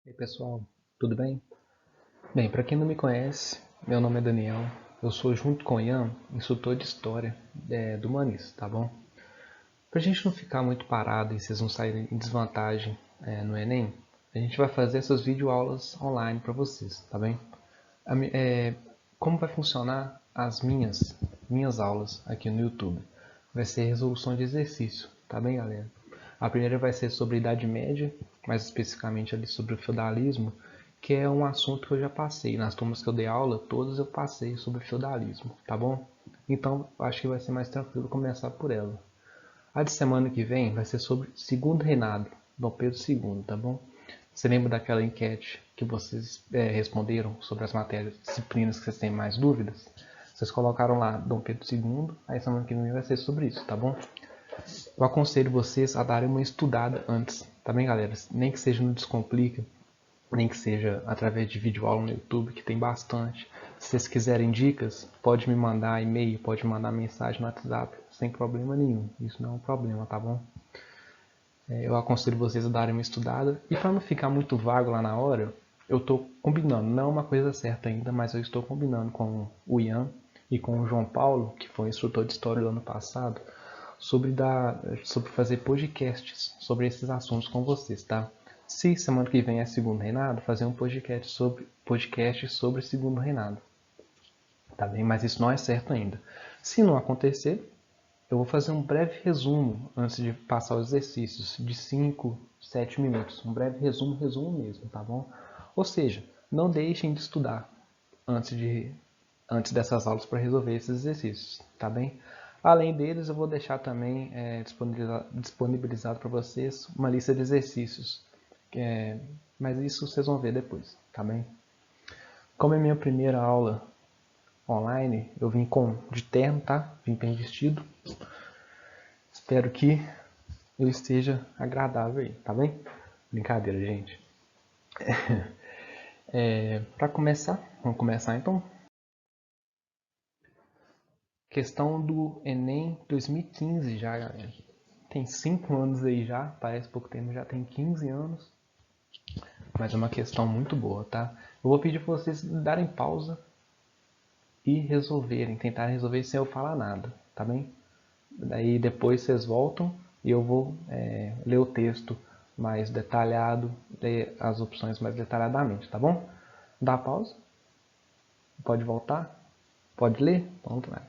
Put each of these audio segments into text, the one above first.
E aí pessoal, tudo bem? Bem, para quem não me conhece, meu nome é Daniel, eu sou junto com o Ian, instrutor de História do Manis, tá bom? Pra gente não ficar muito parado e vocês não saírem em desvantagem no Enem, a gente vai fazer essas videoaulas online para vocês, tá bem? Como vai funcionar as minhas aulas aqui no YouTube? Vai ser resolução de exercício, tá bem, galera? A primeira vai ser sobre a Idade Média, mais especificamente ali sobre o feudalismo, que é um assunto que eu já passei. Nas turmas que eu dei aula, todas eu passei sobre feudalismo, tá bom? Então, acho que vai ser mais tranquilo começar por ela. A de semana que vem vai ser sobre Segundo Reinado, Dom Pedro II, tá bom? Você lembra daquela enquete que vocês responderam sobre as matérias, disciplinas que vocês têm mais dúvidas? Vocês colocaram lá Dom Pedro II, aí semana que vem vai ser sobre isso, tá bom? Eu aconselho vocês a darem uma estudada antes, tá bem, galera? Nem que seja no Descomplica, nem que seja através de videoaula no YouTube, que tem bastante. Se vocês quiserem dicas, pode me mandar e-mail, pode mandar mensagem no WhatsApp, sem problema nenhum. Isso não é um problema, tá bom? Eu aconselho vocês a darem uma estudada. E para não ficar muito vago lá na hora, eu estou combinando, não é uma coisa certa ainda, mas eu estou combinando com o Ian e com o João Paulo, que foi instrutor de história do ano passado, sobre fazer podcasts sobre esses assuntos com vocês, tá? Se semana que vem é Segundo Reinado, fazer um podcast sobre Segundo Reinado, tá bem? Mas isso não é certo ainda. Se não acontecer, eu vou fazer um breve resumo antes de passar os exercícios, de 5, 7 minutos. Um breve resumo mesmo, tá bom? Ou seja, não deixem de estudar antes, antes dessas aulas para resolver esses exercícios, tá bem? Além deles, eu vou deixar também disponibilizado para vocês uma lista de exercícios. Mas isso vocês vão ver depois, tá bem? Como é minha primeira aula online, eu vim de terno, tá? Vim bem vestido. Espero que eu esteja agradável aí, tá bem? Brincadeira, gente. Para começar, vamos começar então. Questão do Enem 2015 já, galera. Tem 5 anos aí já, parece pouco tempo, já tem 15 anos. Mas é uma questão muito boa, tá? Eu vou pedir para vocês darem pausa e tentarem resolver sem eu falar nada, tá bem? Daí depois vocês voltam e eu vou ler o texto mais detalhado, ler as opções mais detalhadamente, tá bom? Dá pausa, pode voltar, pode ler, pronto, vai.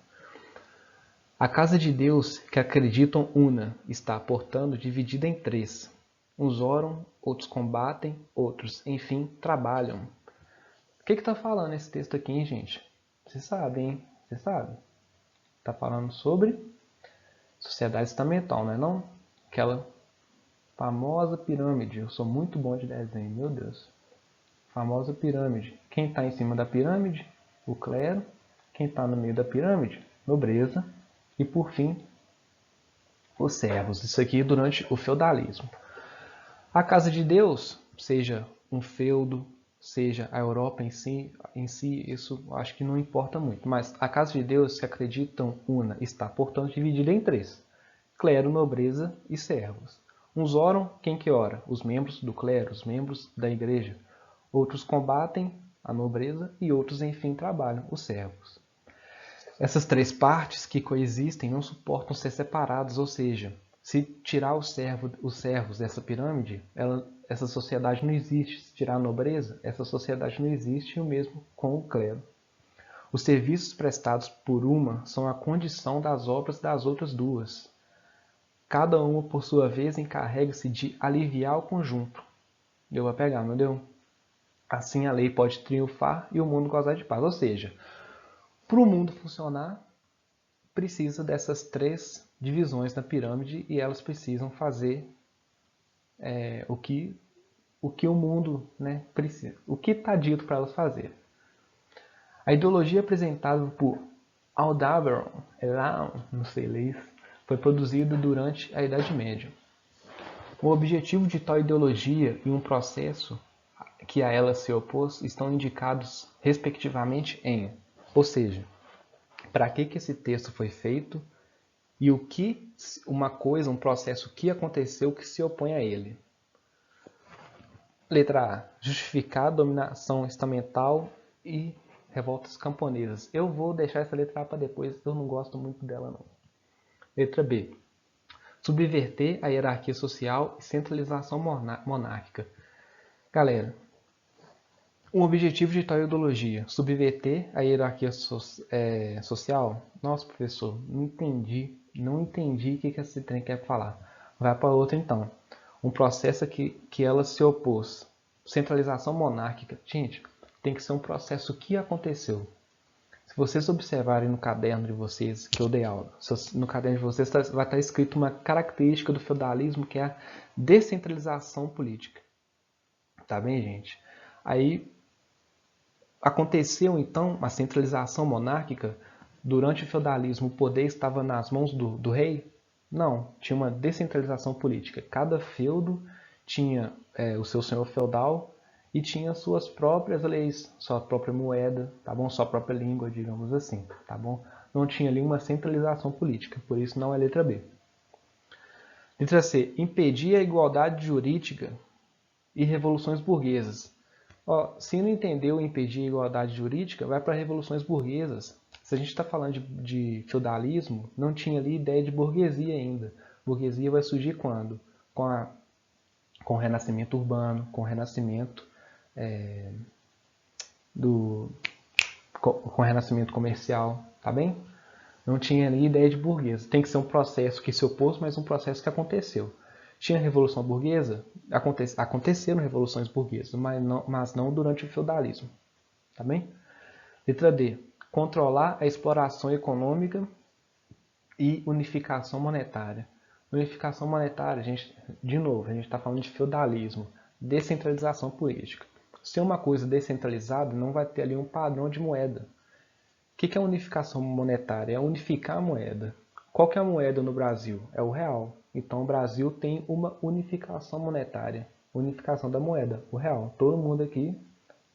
A casa de Deus que acreditam una está, portanto, dividida em três. Uns oram, outros combatem, outros, enfim, trabalham. O que está falando esse texto aqui, hein, gente? Vocês sabem, hein? Vocês sabem. Está falando sobre sociedade estamental, não é não? Aquela famosa pirâmide. Eu sou muito bom de desenho, meu Deus. Famosa pirâmide. Quem está em cima da pirâmide? O clero. Quem está no meio da pirâmide? Nobreza. E por fim, os servos. Isso aqui durante o feudalismo. A casa de Deus, seja um feudo, seja a Europa em si, isso acho que não importa muito. Mas a casa de Deus, que acreditam una, está, portanto, dividida em três: clero, nobreza e servos. Uns oram, quem que ora? Os membros do clero, os membros da igreja. Outros combatem, a nobreza, e outros, enfim, trabalham, os servos. Essas três partes que coexistem não suportam ser separadas, ou seja, se tirar os servos dessa pirâmide, essa sociedade não existe. Se tirar a nobreza, essa sociedade não existe, e o mesmo com o clero. Os serviços prestados por uma são a condição das obras das outras duas. Cada uma, por sua vez, encarrega-se de aliviar o conjunto. Deu para pegar, não deu? Assim a lei pode triunfar e o mundo gozar de paz. Ou seja, para o mundo funcionar, precisa dessas três divisões na pirâmide e elas precisam fazer o que o mundo precisa, o que está dito para elas fazer. A ideologia apresentada por Aldebaran, não sei ler isso, foi produzida durante a Idade Média. O objetivo de tal ideologia e um processo que a ela se opôs estão indicados respectivamente em, ou seja, para que esse texto foi feito e o que uma coisa, um processo que aconteceu que se opõe a ele. Letra A. Justificar a dominação estamental e revoltas camponesas. Eu vou deixar essa letra A para depois, eu não gosto muito dela não. Letra B. Subverter a hierarquia social e centralização monárquica. Galera, o objetivo de tal ideologia, subverter a hierarquia social? Nossa, professor, não entendi o que esse trem quer falar. Vai para outra então. Um processo que ela se opôs. Centralização monárquica. Gente, tem que ser um processo que aconteceu. Se vocês observarem no caderno de vocês, que eu dei aula, no caderno de vocês vai estar escrito uma característica do feudalismo que é a descentralização política. Tá bem, gente? Aí aconteceu então uma centralização monárquica. Durante o feudalismo o poder estava nas mãos do rei? Não, tinha uma descentralização política. Cada feudo tinha o seu senhor feudal e tinha suas próprias leis, sua própria moeda, tá bom? Sua própria língua, digamos assim, tá bom? Não tinha ali uma centralização política, por isso não é letra B. Letra C. Impedir a igualdade jurídica e revoluções burguesas. Ó, se não entendeu impedir a igualdade jurídica, vai para revoluções burguesas. Se a gente está falando de feudalismo, não tinha ali ideia de burguesia ainda. Burguesia vai surgir quando? Com o renascimento urbano, com o renascimento com o renascimento comercial, tá bem? Não tinha ali ideia de burguesa. Tem que ser um processo que se opôs, mas um processo que aconteceu. Tinha Revolução Burguesa? Aconteceram revoluções burguesas, mas não durante o feudalismo. Tá bem? Letra D. Controlar a exploração econômica e unificação monetária. Unificação monetária, de novo, a gente está falando de feudalismo. Descentralização política. Se uma coisa descentralizada, não vai ter ali um padrão de moeda. O que é unificação monetária? É unificar a moeda. Qual que é a moeda no Brasil? É o real. Então o Brasil tem uma unificação monetária. Unificação da moeda, o real. Todo mundo aqui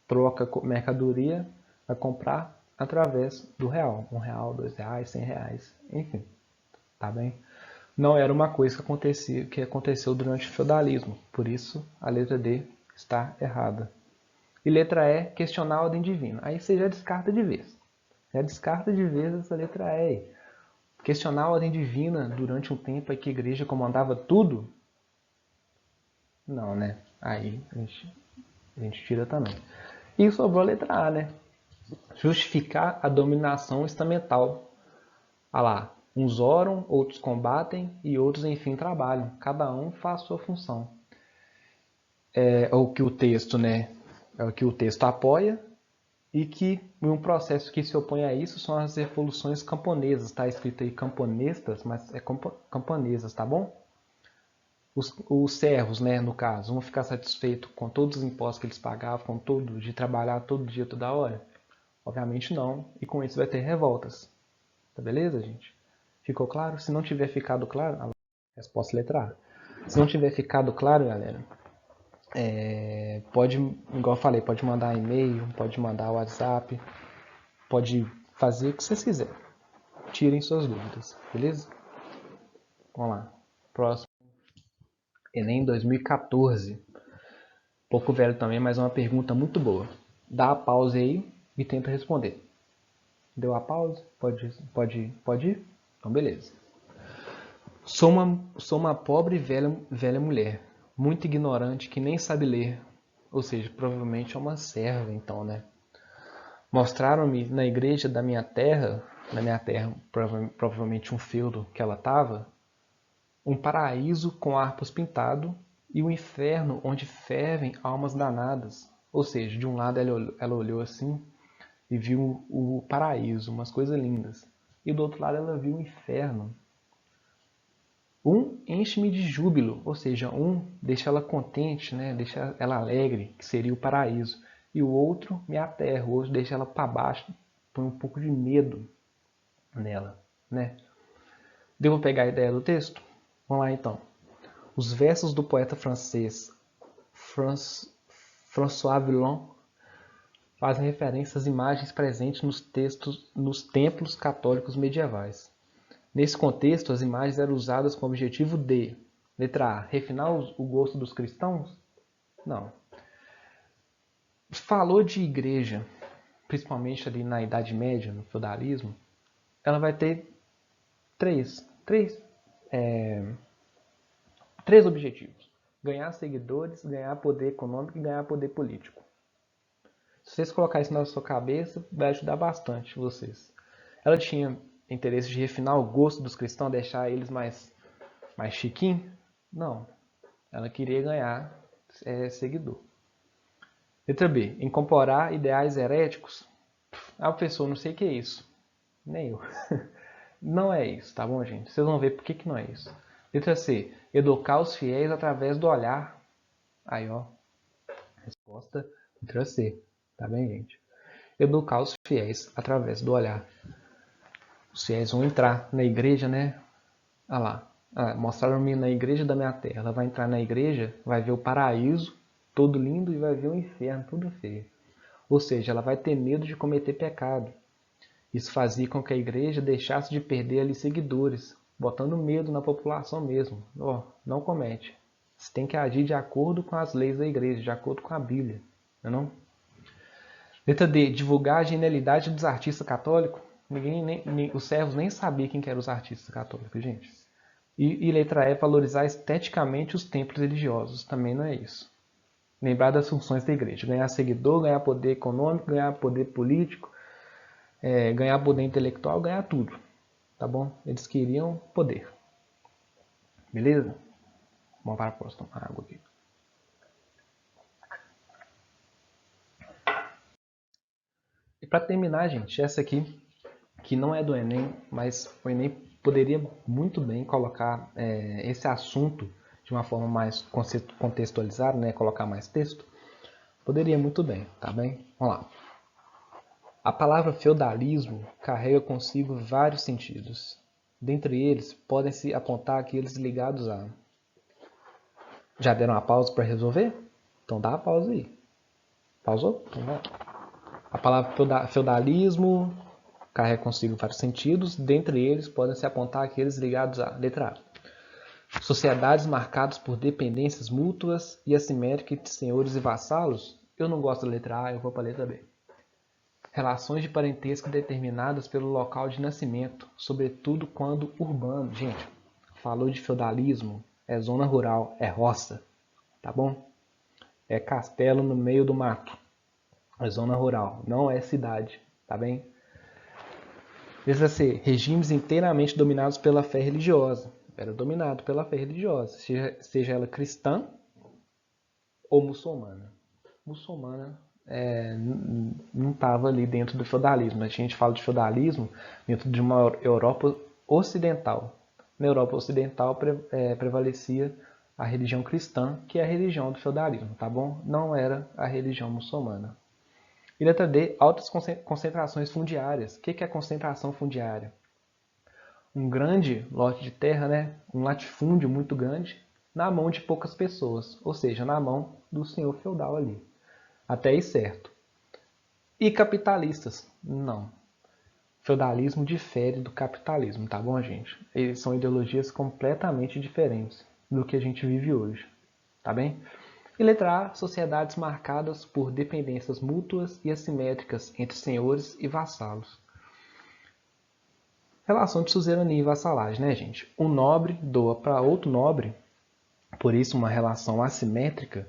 troca mercadoria a comprar através do real. R$1, R$2, R$100, enfim. Tá bem? Não era uma coisa que aconteceu durante o feudalismo. Por isso a letra D está errada. E letra E, questionar a ordem divina. Aí você já descarta de vez. Já descarta de vez essa letra E. Questionar a ordem divina durante um tempo em que a igreja comandava tudo? Não, né? Aí a gente tira também. E sobrou a letra A, né? Justificar a dominação estamental. Ah lá, uns oram, outros combatem e outros, enfim, trabalham. Cada um faz sua função. É o que o texto, né? É o que o texto apoia. E que um processo que se opõe a isso são as revoluções camponesas. Está escrito aí camponestas, mas é camponesas, tá bom? Os servos, né, no caso, vão ficar satisfeitos com todos os impostos que eles pagavam, com tudo, de trabalhar todo dia, toda hora? Obviamente não, e com isso vai ter revoltas. Tá beleza, gente? Ficou claro? Se não tiver ficado claro, a resposta letra A. Se não tiver ficado claro, galera, pode, igual eu falei, pode mandar e-mail, pode mandar WhatsApp, pode fazer o que vocês quiserem. Tirem suas dúvidas, beleza? Vamos lá. Próximo. Enem 2014. Pouco velho também, mas é uma pergunta muito boa. Dá a pausa aí e tenta responder. Deu a pausa? Pode ir? Então beleza. Sou uma pobre velha mulher, muito ignorante que nem sabe ler. Ou seja, provavelmente é uma serva, então, né? Mostraram-me na igreja da minha terra, provavelmente um feudo que ela estava, um paraíso com arpos pintado e um inferno onde fervem almas danadas. Ou seja, de um lado ela olhou assim e viu o paraíso, umas coisas lindas. E do outro lado ela viu o inferno. Um enche-me de júbilo, ou seja, um deixa ela contente, né? Deixa ela alegre, que seria o paraíso. E o outro me aterra, o outro deixa ela para baixo, põe um pouco de medo nela, né? Devo pegar a ideia do texto? Vamos lá então. Os versos do poeta francês François Villon fazem referência às imagens presentes nos templos católicos medievais. Nesse contexto, as imagens eram usadas com o objetivo de, letra A, refinar o gosto dos cristãos? Não. falou de igreja, principalmente ali na Idade Média, no feudalismo, ela vai ter três objetivos: ganhar seguidores, ganhar poder econômico e ganhar poder político. Se vocês colocarem isso na sua cabeça, vai ajudar bastante vocês. Ela tinha interesse de refinar o gosto dos cristãos, deixar eles mais chiquinhos? Não. Ela queria ganhar seguidor. Letra B. Incorporar ideais heréticos. Ah, professor, não sei o que é isso. Nem eu. Não é isso, tá bom, gente? Vocês vão ver por que não é isso. Letra C. Educar os fiéis através do olhar. Aí, ó. Resposta letra C. Tá bem, gente? Educar os fiéis através do olhar. Os fiéis vão entrar na igreja, né? Ah lá. Mostraram-me na igreja da minha terra. Ela vai entrar na igreja, vai ver o paraíso todo lindo e vai ver o inferno tudo feio. Ou seja, ela vai ter medo de cometer pecado. Isso fazia com que a igreja deixasse de perder ali seguidores, botando medo na população mesmo. Não comete. Você tem que agir de acordo com as leis da igreja, de acordo com a Bíblia. Não é não? Letra D. Divulgar a genialidade dos artistas católicos. Os servos nem sabiam quem eram os artistas católicos, gente. E letra E. Valorizar esteticamente os templos religiosos. Também não é isso. Lembrar das funções da igreja. Ganhar seguidor, ganhar poder econômico, ganhar poder político, ganhar poder intelectual, ganhar tudo. Tá bom? Eles queriam poder. Beleza? Vamos para a próxima. Água aqui. E para terminar, gente, essa aqui, que não é do Enem, mas o Enem poderia muito bem colocar esse assunto de uma forma mais contextualizada, né? Colocar mais texto. Poderia muito bem, tá bem? Vamos lá. A palavra feudalismo carrega consigo vários sentidos. Dentre eles, podem-se apontar aqueles ligados a... Já deram uma pausa para resolver? Então dá a pausa aí. Pausou? Então vai. A palavra feudalismo carrega consigo vários sentidos. Dentre eles, podem-se apontar aqueles ligados a... Letra A. Sociedades marcadas por dependências mútuas e assimétricas de senhores e vassalos. Eu não gosto da letra A, eu vou para a letra B. Relações de parentesco determinadas pelo local de nascimento, sobretudo quando urbano. Gente, falou de feudalismo, é zona rural, é roça, tá bom? É castelo no meio do mato, é zona rural, não é cidade, tá bem? Letra C. Regimes inteiramente dominados pela fé religiosa. Era dominado pela fé religiosa, seja ela cristã ou muçulmana. Muçulmana não estava ali dentro do feudalismo. A gente fala de feudalismo dentro de uma Europa ocidental. Na Europa ocidental prevalecia a religião cristã, que é a religião do feudalismo, tá bom? Não era a religião muçulmana. E letra D, altas concentrações fundiárias. O que é concentração fundiária? Um grande lote de terra, né? Um latifúndio muito grande, na mão de poucas pessoas, ou seja, na mão do senhor feudal ali. Até aí certo. E capitalistas? Não. Feudalismo difere do capitalismo, tá bom, gente? Eles são ideologias completamente diferentes do que a gente vive hoje, tá bem? E letra A, sociedades marcadas por dependências mútuas e assimétricas entre senhores e vassalos. Relação de suzerania e vassalagem, né, gente? Um nobre doa para outro nobre, por isso uma relação assimétrica,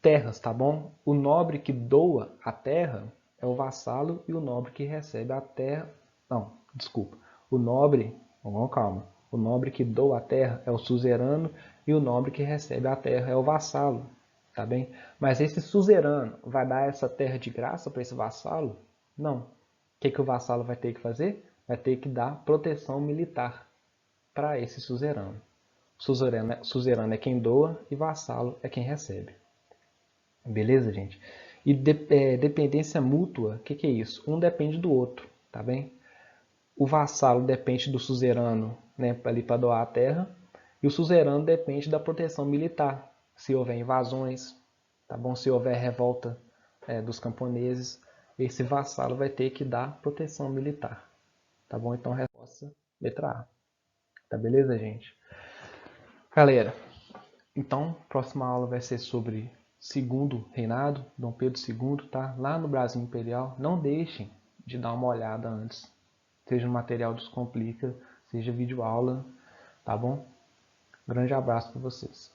terras, tá bom? O nobre que doa a terra é o vassalo e o nobre que recebe a terra... Não, desculpa. O nobre... Vamos calma. O nobre que doa a terra é o suzerano e o nobre que recebe a terra é o vassalo, tá bem? Mas esse suzerano vai dar essa terra de graça para esse vassalo? Não. O que o vassalo vai ter que fazer? Vai ter que dar proteção militar para esse suzerano. Suzerano é quem doa e vassalo é quem recebe. Beleza, gente? E dependência mútua, o que é isso? Um depende do outro, tá bem? O vassalo depende do suzerano, né, ali para doar a terra, e o suzerano depende da proteção militar, se houver invasões, tá bom? Se houver revolta dos camponeses, esse vassalo vai ter que dar proteção militar, tá bom? Então, resposta letra A. Tá beleza, gente? Galera, então, próxima aula vai ser sobre segundo reinado, Dom Pedro II, tá? Lá no Brasil Imperial. Não deixem de dar uma olhada antes. Seja no material Descomplica, seja vídeo aula, tá bom? Grande abraço para vocês.